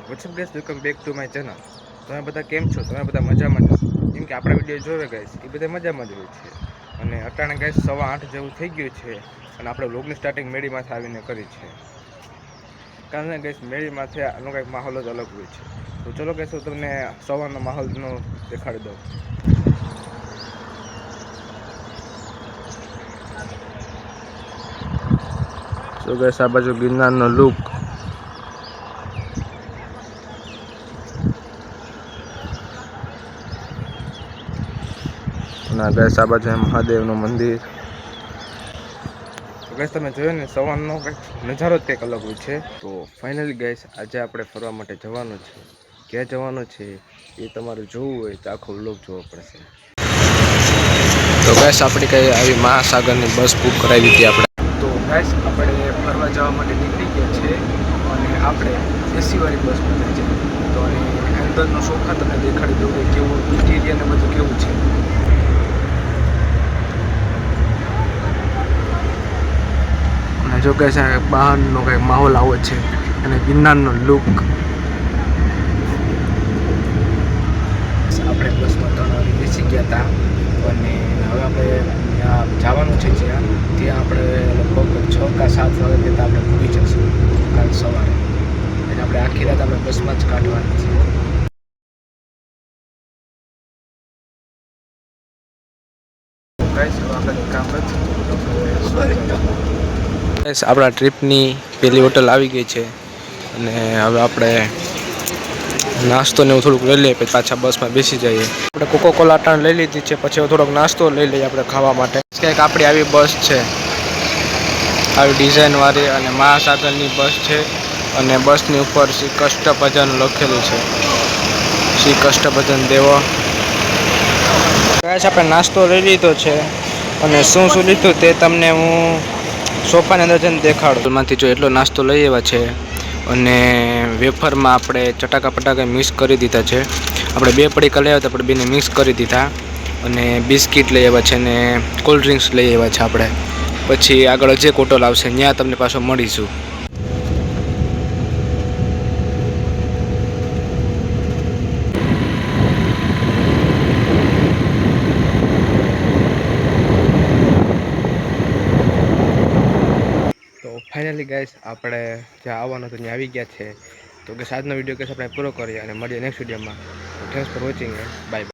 WhatsApp gas welcome back to my channel. તમે બધા કેમ છો? તમે બધા મજામાં છો? કેમ કે આપણા વિડીયો જોવે ગઈશ એ બધા મજામાં જ હોય છે. અને અટાણે ગઈશ 8:15 જેવું થઈ ગયું છે. અને આપણે વ્લોગની સ્ટાર્ટિંગ મેળીમાંથી આવીને કરી છે. કારણ કે મેળી માથે આનો કંઈક માહોલ જ અલગ હોય છે. તો ચલો ગઈશ હું તમને સવારનો માહોલનો દેખાડી દઉં. તો ગઈશ આ બાજુ ગિરનારનો લુક. અને ગઈશ આ બાજુ મહાદેવનું મંદિર. તો ગઈશ તમે જોયો ને સવારનો કંઈક નજારો જ કંઈક અલગ હોય છે. તો ફાઇનલી ગઈશ આજે આપણે ફરવા માટે જવાનું છે. ક્યાં જવાનું છે એ તમારે જોવું હોય તો આખો વ્લોગ જોવો પડશે. તો ગઈશ આપણી કઈ આવી મહાસાગરની બસ બુક કરાવી હતી આપણે. તો ગઈશ આપણે ફરવા જવા માટે નીકળી ગયા છે. અને આપણે એસીવાળી બસમાં જાય છે. તો અંદરનો સોફા તમને દેખાડી દઉં કે કેવું ઇન્ટિરિયર ને બધું કેવું છે. અને જો કે છે બહારનો કંઈક માહોલ આવો છે. અને ગિરનારનો લુક. આપણે બસમાં 3 વાગે બેસી ગયા હતા. અને હવે આપણે જવાનું છે ત્યાં આપણે લગભગ 6 કે 7 વાગે ત્યાં આપણે પૂરી જઈશું કાલ સવારે. એટલે આપણે આખી રાત આપણે બસમાં જ કાઢવાની છે. આપણા ટ્રીપની પહેલી હોટલ આવી ગઈ છે. અને હવે આપણે નાસ્તો ને એવું થોડુંક લઈ લઈએ પછી પાછા બસમાં બેસી જઈએ. આપણે કોકોકોલા અટાણે લઈ લીધી છે. પછી થોડોક નાસ્તો લઈ લઈએ આપણે ખાવા માટે. કંઈક આપણી આવી બસ છે. આવી ડિઝાઇનવાળી અને મહાસાગરની બસ છે. અને બસની ઉપર શ્રી કષ્ટભજન લખેલું છે. શ્રી કષ્ટભજન દેવો. ગઈશ આપણે નાસ્તો લઈ લીધો છે. અને શું શું લીધું તે તમને હું સોફાની અંદર જઈને દેખાડું. એમાંથી જો એટલો નાસ્તો લઈ આવ્યા છે. અને વેફરમાં આપણે ચટાકા મિક્સ કરી દીધા છે. આપણે 2 પડીકા લઈ આવ્યા હતા આપણે બેને મિક્સ કરી દીધા. અને બિસ્કિટ લઈ આવ્યા છે. અને કોલ્ડ ડ્રિંક્સ લઈ આવ્યા છે આપણે. પછી આગળ જે હોટલ આવશે ત્યાં તમને પાછો મળીશું. તો ફાઇનલી ગાઈસ આપણે જ્યાં આવવાનું હતું ત્યાં આવી ગયા છે. તો કે આજનો વિડીયો આપણે પૂરો કરીએ અને મળીએ નેક્સ્ટ વિડીયોમાં. Thanks for watching and bye bye.